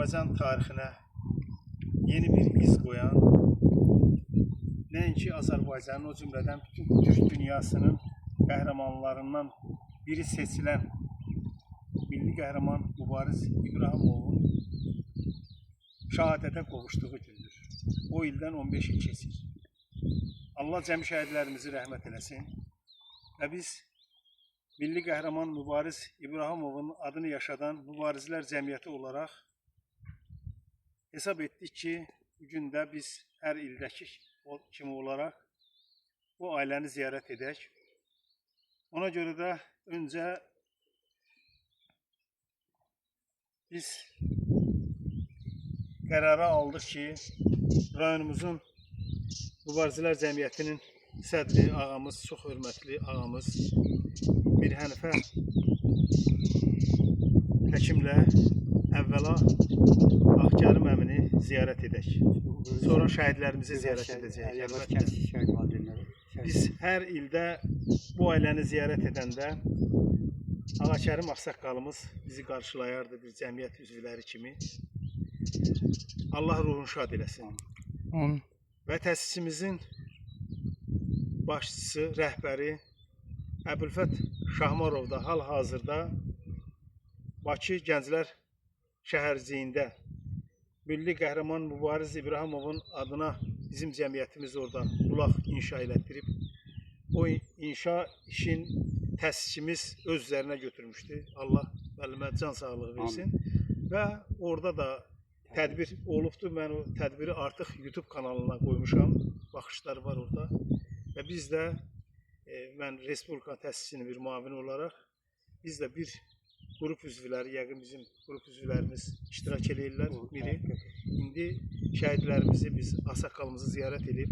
Azərbaycan tarixinə yeni bir iz qoyan, nəinki Azərbaycanın, o cümlədən bütün Türk dünyasının qəhrəmanlarından biri seçilən milli qəhrəman Mübariz İbrahimovun şəhadətə qovuşduğu gündür. O ildən 15 il keçir. Allah cəmi şəhidlərimizi rəhmət eləsin və biz milli qəhrəman Mübariz İbrahimovun adını yaşadan Mübarizlər Cəmiyyəti olaraq hesab etdik ki, bugün də biz hər ildəki kimi olaraq bu ailəni ziyarət edək. Ona görə də öncə biz qərara aldıq ki, rayonumuzun Mübarizlər Cəmiyyətinin sədri ağamız, çox hörmətli ağamız bir Hənifə həkimlə əvvəla Ağkərim əmini ziyarət edək. Sonra şəhidlərimizi ziyarət edəcəyik. Biz hər ildə bu ailəni ziyarət edəndə Ağakərim Ağsaqqalımız bizi qarşılayardı bir cəmiyyət üzvləri kimi. Allah ruhunu şad eləsin. Və təsisimizin başçısı, rəhbəri Əbülfət Şahmarov da hal-hazırda Bakı Gənclər şəhərciyində milli qəhrəman Mübariz İbrahimovun adına bizim cəmiyyətimiz orada bulaq inşa elətdirib. O inşa işin təsisimiz öz üzərinə götürmüşdü. Allah müəllimə can sağlığı versin. Və orada da tədbir olubdur. Mən o tədbiri artıq YouTube kanalına qoymuşam. Baxışları var orada. Və biz də, mən Respublika təsisinin bir müavini olaraq, biz də bir qrup üzvləri, yəqin bizim qrup üzvlərimiz iştirak edirlər biri. İndi şəhidlərimizi, biz Ağsaqqalımızı ziyarət edib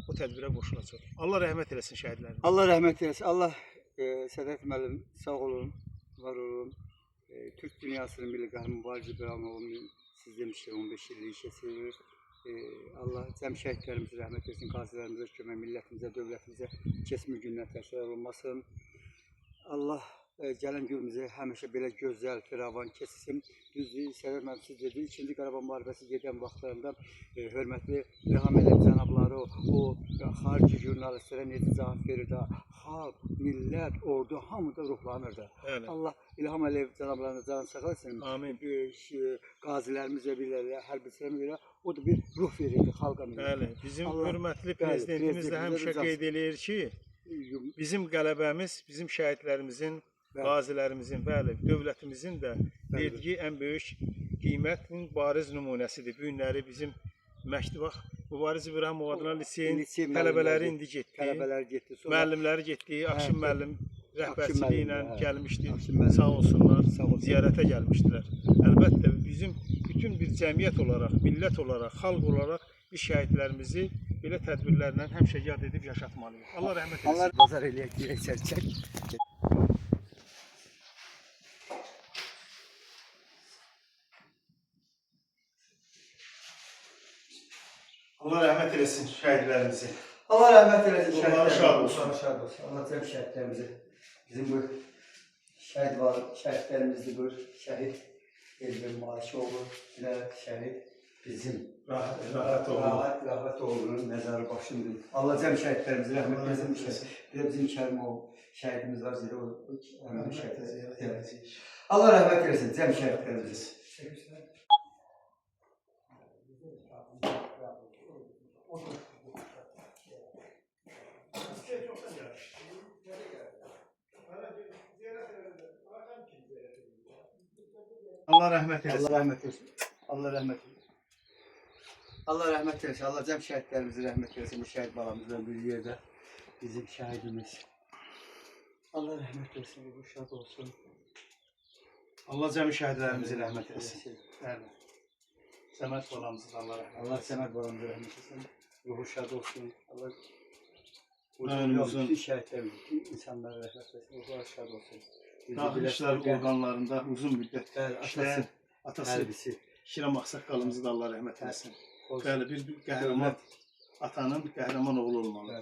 o tədbirə qoşulacaq. Allah rəhmət eləsin şəhidlərimizi. Allah rəhmət eləsin. Allah Sədət müəllim sağ olun, var olun. Türk dünyasının milli qəhrəmanı Mübariz İbrahimovun siz demişler 15 illik işe seviyor. Allah cəm şəhidlərimizi rəhmət etsin, qazilərimizə kömək, millətimizə, dövlətimizə keçmiş günlər təşkil olmasın. Allah gələn günümüzü həmişə belə gözəl, firavan keçsin. Düzdür, Sədət müəllim siz dedi, 2-ci Qarabağ müharibəsi gedən vaxtlarında hörmətli İlham Əliyev cənabları o xarici jurnalistlərə necə cavab verirdi, xalq, millət, ordu, hamı da ruhlanırdı. Evet. Allah İlham Əliyev cənablarına canı sağ olsun. Amin. Qazilərimizə bilərlər, hərbiçilərimizə bilərlər, o da bir ruh verirdi xalqa millətə. Bəli, bizim hörmətli prezidentimiz də həmişə qeyd edir ki, bizim qələbəmiz, bizim şəhidlərimizin, qazilərimizin, bəli, dövlətimizin də verdiyi ən böyük qiymətin bariz nümunəsidir. Bu günləri bizim məktəbə Mübariz İbrahimov adına liseyin tələbələri indi getdi, müəllimləri getdi, Akşin müəllim rəhbərçiliyi ilə gəlmişdi, sağ olsunlar, ziyarətə gəlmişdilər. Əlbəttə, bizim bütün bir cəmiyyət olaraq, millət olaraq, xalq olaraq biz şəhidlərimizi belə tədbirlərlə həmişə yad edib yaşatmalıyıq. Allah rəhmət etsin. Allah bazar eləyək, çək. Allah rəhmət eləsin şəhidlərimizi. Allah rəhmət eləsin şəhidlərimizi. Şad olsun. Allah cəm şəhidlərimizi. Bizim bu şəhid var, şəhidlərimizdir bu. Şəhid Elbir Malikoğlu, şəhid bizim Rahat oğlunun məzarı başındır. Allah cəm şəhidlərimizi rəhmət eləsin. Bir də bizim Kərimov şəhidimiz var. Allah rəhmət eləsin cəm şəhidlərimizi. Allah rəhmət eləsin. Allah rəhmət eləsin. Allah rəhmət eləsin. Allah rəhmət eləsin. Allah cəm şəhidlərimizi rəhmət eləsin. Bu şəhid balamızdan bir yerdə bizim şəhidimiz. Allah rəhmət eləsin. Bu şad olsun. Allah cəmi şəhidlərimizi rəhmət eləsin. Bəli. Səməd balamızı da Allah rəhmət eləsin. Allah Səməd balamızı rəhmət eləsin. Ruhu şad olsun. Allah önümüzün bütün şəhidlərimizi, bütün insanlara rəhmət eləsin. Ruhu şad olsun. Daxili İşlər orqanlarında uzun müddət işləyən atası Şiram Ağsaqqalımızı da Allah rəhmət eləsin. Bəli, bir qəhrəman atanın qəhrəman oğlu olmalı.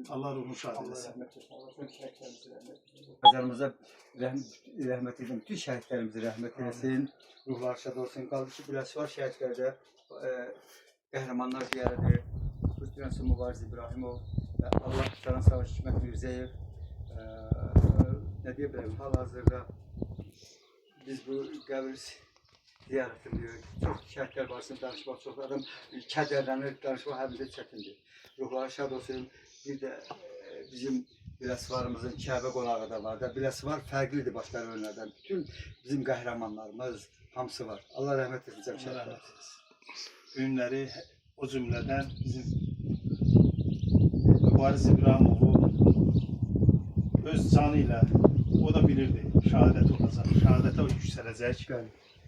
Allah ruhunu şad Allah eləsin. rəhmət etsin. Allah tüm şəhidlərimizi rəhmət etsin. Məzarımıza rəhmət edin. Bütün şəhidlərimizi rəhmət etsin. Ruhlar şad olsun. Qaldı ki, biləsi var şəhidlərdə qəhrəmanlar ziyarədir. Türkmenisi Mübariz İbrahimov və Allah Canan Savaş Hikmət Mirzəyev nə deyə bilərəm, hal-hazırda biz bu qəbir ziyarətini çox şəhidlər barəsində danışmaq çox adam kədərlənir, danışmaq həmdə çətindir. Ruhları şad olsun. Bir də bizim Biləsuvarımızın Kəbə qonağı da var da. Biləsuvar fərqlidir başqa rayonlardan. Bütün bizim qəhrəmanlarımız hamısı var. Allah rəhmət etsin cəm şəhidlər. Günləri o cümlədən bizim Mübariz İbrahimov'u öz canı ilə o da bilirdi şəhadət olacaq, şəhadətə o yüksələcək.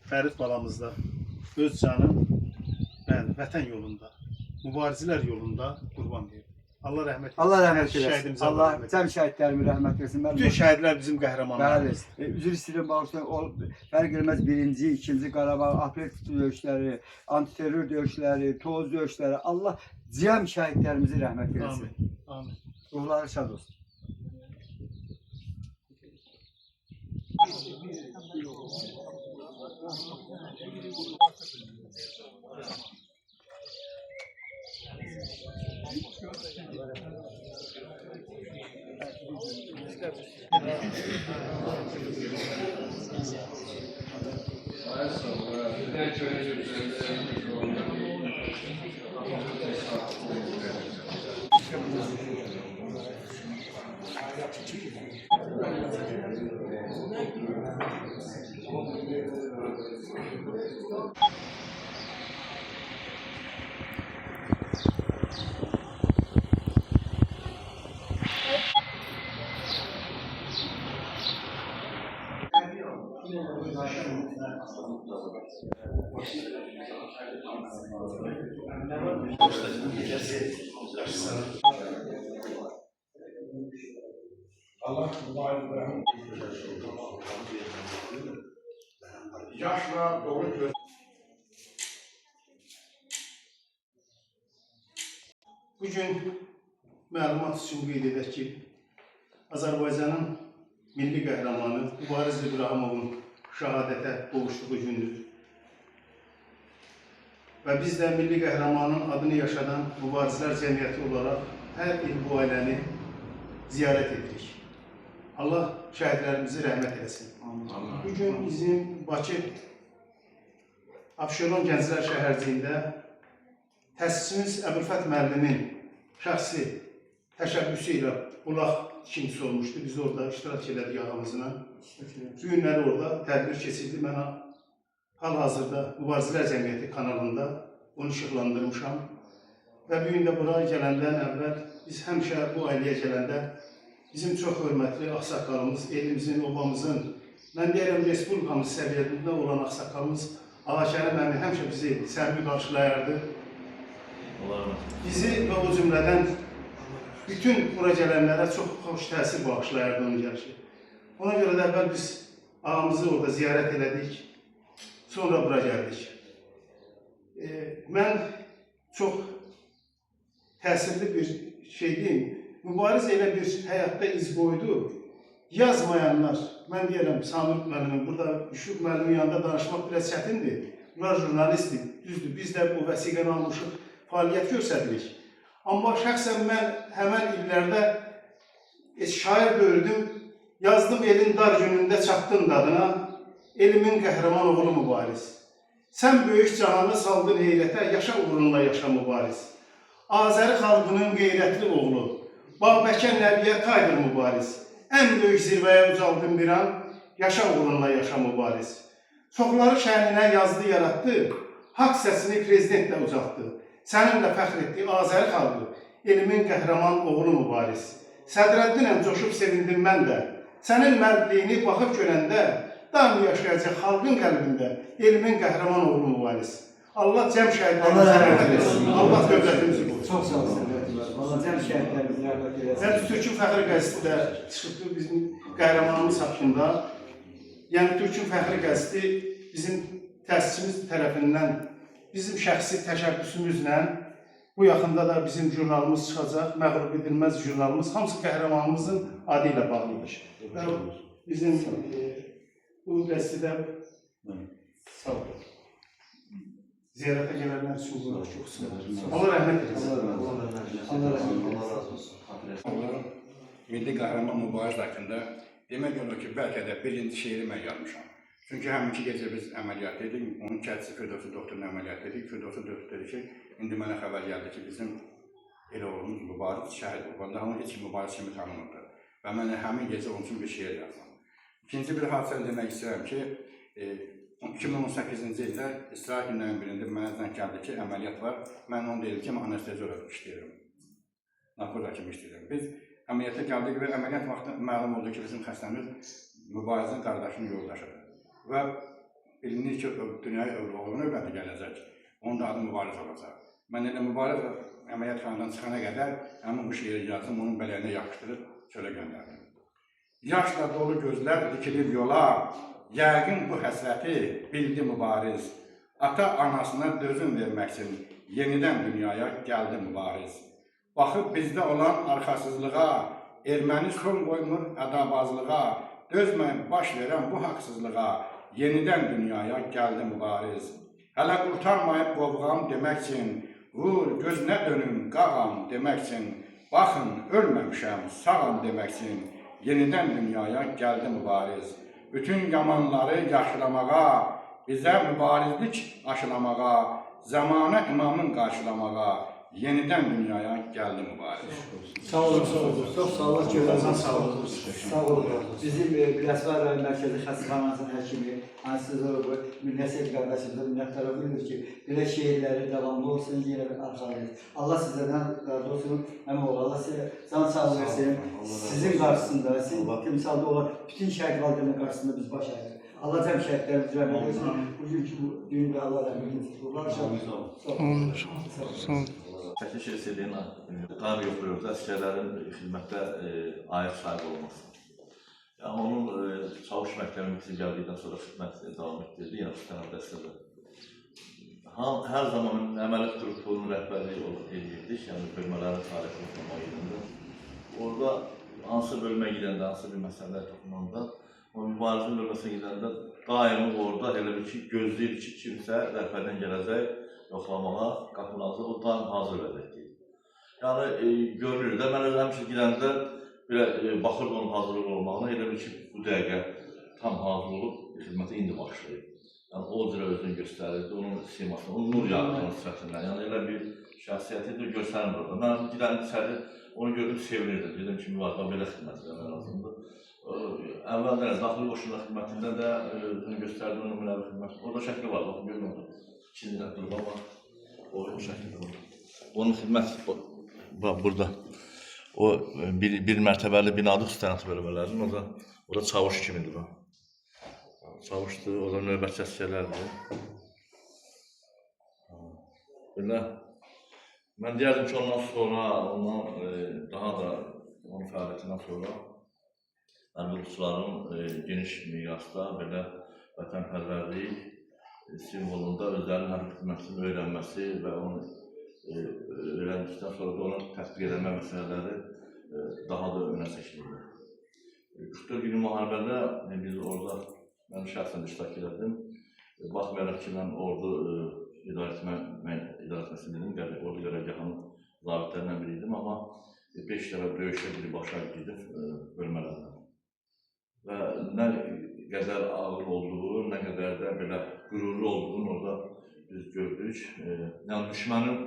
Fərid balamız da öz canı vətən yolunda, mübarizlər yolunda qurban verdi. Allah rəhmət etsin. Allah rəhmət etsin. Allah cəm şəhidlərimi rəhmət etsin. Bütün şəhidlər bizim qəhrəmanlarımız. Bəli. Üzr istəyirəm bağışlayın. Fərq eləməz birinci, ikinci Qarabağ apel döyüşləri, antiterror döyüşləri, Toz döyüşləri. Allah cəm şəhidlərimizi rəhmət etsin. Amin. Amin. Ruhları şad olsun. Allah yaşla doğru göz. Bugün məlumat üçün qeyd edək ki, Azərbaycanın milli qəhrəmanı Mübariz İbrahimovun şəhadətə qovuşduğu gündür. Və biz də milli qəhrəmanın adını yaşadan Mübarizlər Cəmiyyəti olaraq hər il bu ailəni ziyarət edirik. Allah şəhidlərimizi rəhmət eləsin. Bugün bizim Bakı Abşeron Gənclər şəhərciyində təsisimiz Əbülfət müəllimin şəxsi təşəbbüsü ilə bulaq tikintisi olmuşdu. Biz orada iştirak elədik ağamızla. Bu günləri orada tədbir keçirdi. Mən hal-hazırda Mübarizlər Cəmiyyəti kanalında onu işıqlandırmışam. Və bu gün də bura gələndən əvvəl biz həmişə bu ailəyə gələndə bizim çox hörmətli ağsaqqalımız, elimizin, obamızın, mən deyərəm Respublikamız səviyyəsində olan ağsaqqalımız Ağakərim əmi həmişə bizi səmimi qarşılayardı. Bizi və o cümlədən bütün bura gələnlərə çox xoş təsir bağışlayardı onun gəlişi. Ona görə də əvvəl biz ağamızı orada ziyarət elədik, sonra bura gəldik. Mən çox təsirli bir şey deyim, Mübariz elə bir həyatda iz qoydu, yazmayanlar, mən deyərəm Samir müəllimin, burada Üşüq müəllimin yanında danışmaq biraz çətindir. Bunlar jurnalistdir, düzdür, biz də bu vəsiqəni almışıq, fəaliyyət göstəririk. Amma şəxsən mən həmən illərdə şair dördüm, yazdım elin dar günündə çatdın dadına, elimin qəhrəman oğlu Mübariz. Sən böyük cananı saldın heyrətə, yaşa uğrunla yaşa Mübariz. Azəri xalqının qeyrətli oğlu, Babəkə Nəbiyə Taydır Mübariz. Ən böyük zirvəyə ucaldın bir an, yaşa uğrunla yaşa Mübariz. Çoxları şəhəninə yazdı, yaratdı, haqq səsini prezident də ucaltdı. Səninlə fəxr etdi Azəri xalqı, elimin qəhrəman oğlu Mübariz. Sədrəddinəm, coşub sevindim mən də. Sənin mərdliyini baxıb görəndə, daim yaşayacaq xalqın qəlbində, elimin qəhrəman oğlu Mübariz. Allah cəm şəhidlərimizə rəhmət etsin. Allah dövlətimizi qorusun. Çox sağ olsun. Allah cəm şəhidlərimizə rəhmət etsin. Yəni Türkün Fəxri qəzeti də çıxdı bizim qəhrəmanımız haqqında. Yəni Türkün Fəxri qəzeti bizim təsisimiz tərəfindən, bizim şəxsi təşəbbüsümüzlə Bu yaxında da bizim jurnalımız çıxacaq, məğlub edilməz jurnalımız. Hamısı qəhrəmanımızın adı ilə bağlıdır. Və bizim bu vəsilə sağ olun. Ziyarətə gələnlər üçün çox sağ olun. Allah rəhmət etsin. Allah razı olsun. Milli qəhrəman mübariz haqqında demək olar ki, bəlkə də birinci şeiri mən yazmışam. Çünki həminki gecə biz əməliyyat edik, onun kətisi Firdovsi doktorun əməliyyat edik. Firdovsi doktor dedi ki, indi mənə xəbər gəldi ki, bizim elə oğlumuz mübariz şəhid olub. Onda hamı heç mübariz kimi tanımırdı. Və mən həmin gecə onun üçün bir şeir yazdım. İkinci bir hadisəni demək istəyirəm ki, 2018-ci ildə İsrail günlərin birində mənə zəng gəldi ki, əməliyyat var. Mən onu dedim ki, mən anesteziolog işləyirəm. Narkoz həkimi işləyirəm. Biz əməliyyata gəldik və əməliyyat vaxtı məlum oldu ki, bizim xəstəmiz mübarizin qardaşının yoldaşıdır. Və bilinir ki, dünyaya oğlu növbəti gələcək. Onun da adı mübariz olacaq. Mən elə mübariz əməliyyatxanadan çıxana qədər həmin bu şeiri yazdım, onun bələyinə yapışdırıb çölə göndərdim. Yaşla dolu gözlər dikilir yola, yəqin bu həsrəti bildi mübariz. Ata anasına dözüm vermək üçün yenidən dünyaya gəldi mübariz. Baxıb bizdə olan arxasızlığa, erməni son qoymur ədabazlığa, dözməyib baş verən bu haqsızlığa, yenidən dünyaya gəldi mübariz. Hələ qurtarmayıb qovğam demək üçün, vur gözünə dönüm qağam demək üçün, baxın ölməmişəm sağam demək üçün, yenidən dünyaya gəldi mübariz. Bütün yamanları yaşlamağa, bizə mübarizlik aşılamağa, zamana imamın qarşılamağa, yenidən dünyaya gəldi mübariz. Sağ olun, sağ olun. Çox sağ olun. Sağ olun. Sağ olun. Bizim Biləsuvar rayon mərkəzi xəstəxanasının həkimi, anestezoloqu Minnət qardaşımıza minnətdarlıq bildirir ki, belə şeirləri davamlı olsun, yenə bir arxalayın. Allah sizlərdən razı olsun, əmin ol, Allah sizə can sağlığı versin. Sizin qarşısında, sizin timsalda olan bütün şəhid valideynlərin qarşısında biz baş əyiriz. Allah cəm şəhidlərimizi rəhmət etsin. Bugünkü dünyada Allah rəhmət etsin. Sağ olun. Çəkiş SSD-nin daim yoxlayıyoruz, əsgərlərin xidmətdə ayıq sahib olması. Yəni, onun çavuş məktəbini bitirib gəldikdən sonra xidmət davam etdirdi, yəni Sultan dəstədə. Hər zaman əməliyyat qrupunun rəhbərliyi edirdik, yəni bölmələrin tarixini oxumaq yerində. Orada hansı bölmə gedəndə, hansı bir məsələlər toxunanda, o mübarizin bölməsinə gedəndə daimi orada elə bir ki, gözləyir ki, kimsə rəhbərdən gələcək, yoxlamağa, qapınazı o daim hazır vəziyyətdir. Yəni, görünür də, mən həmişə gedəndə baxırdı onun hazırlıq olmağına, elə bir ki, bu dəqiqə tam hazır olub, xidmətə indi başlayıb. Yəni, o cürə özünü göstərirdi, onun simasını, onun nur yağdığının sifətindən, yəni elə bir şəxsiyyəti göstərir orada. Mən gedəndə içəri, onu gördüm, sevinirdim, dedim ki, müvazifa belə xidmət edəmək lazımdır. Əvvəldən, daxili qoşunlar xidmətində də özünü göstərdi, onun nümunəvi xidməti. Orada şəkli var, baxın, görmüyorum. İkinci dəfə var, o şəkildə var. Onun xidməti burada. O bir mərtəbəli binadır, stənat bölmələrinin, o da çavuş kimidir. Çavuşdur, o da növbətçi əsgərlərdir. Belə, mən deyərdim ki, ondan sonra, daha da onun fəaliyyətindən sonra hərbiçilərin geniş miqyasda belə vətənpərvərlik simvolunda özlərinin hərbi xidmətini öyrənməsi və onu öyrəndikdən sonra da onu tətbiq edilmə məsələləri daha da önə çəkilir. 44 günlük müharibədə biz orada, mən şəxsən iştirak edirdim. Baxmayaraq ki, mən ordu idarəetməsinin ordu qərargahının zabitlərindən biriydim, amma 5 dəfə döyüşə birbaşa gedib bölmələrdən. Və nə qədər ağır olduğu, nə qədər də belə qürurlu olduğunu orada biz gördük. Yəni, düşmənin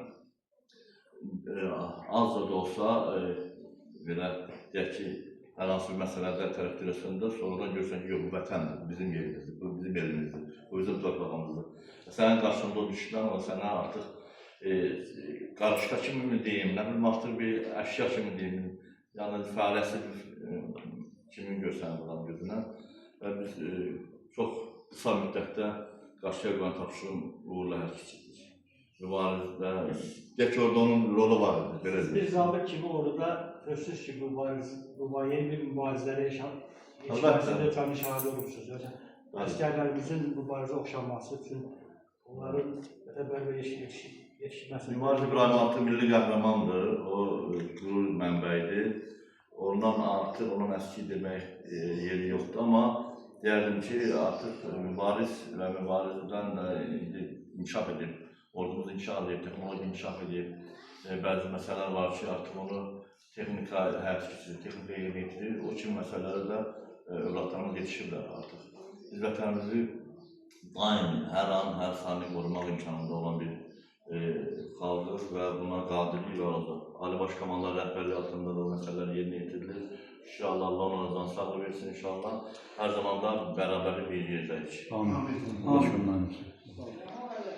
azca da olsa, belə deyək ki, hər hansı bir məsələdə tərəf dirəsəndə, sonradan görsən ki, yox, bu vətəndir, bu bizim yerimizdir, bu bizim yerimizdir, bu bizim torpağımızdır. Sənin qarşında o düşmən, o sənə artıq qarışqa kimi mi deyim, nə bilim, artıq bir əşya kimi deyim, yəni fəaliyyəsi kimi görsənir adam gözünə və biz çox qısa müddətdə qarşıya qoyan tapışırım uğurla hərəkət etdik. Mübarizdə, deyək ki, orada onun rolu var idi, belə deyək. Bir zabit kimi orada sözsüz ki, yeni bir mübarizələrə yaşamasında şahid olmuşsunuz. Əsgərlərimizin mübarizə oxşanması üçün onların vətənpərvər yetişməsinə. Mübariz İbrahim artıq milli qəhrəmandır, o qürur mənbəyidir. Ondan artıq onun əski demək yeri yoxdur, amma deyərdim ki, artıq mübariz və mübarizdən inkişaf edib, ordumuz inkişaf edib, texnoloji inkişaf edib. Bəzi məsələlər var ki, artıq onu texnika həyat keçirir, texnika yerinə yetirir. O kimi məsələlərə də övladlarımız yetişiblər artıq. Biz vətənimizi daim, hər an, hər saniyə qorumaq imkanında olan bir xalqdır və buna qadirlik var olacaq. Ali Baş Komandanın rəhbərliyi altında da o məsələlər yerinə yetirilir. İnşallah Allah ona can sağlığı versin inşallah. Hər zaman da bərabərlik eləyəcəyik. Amin.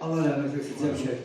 Allah rəhmət etsin.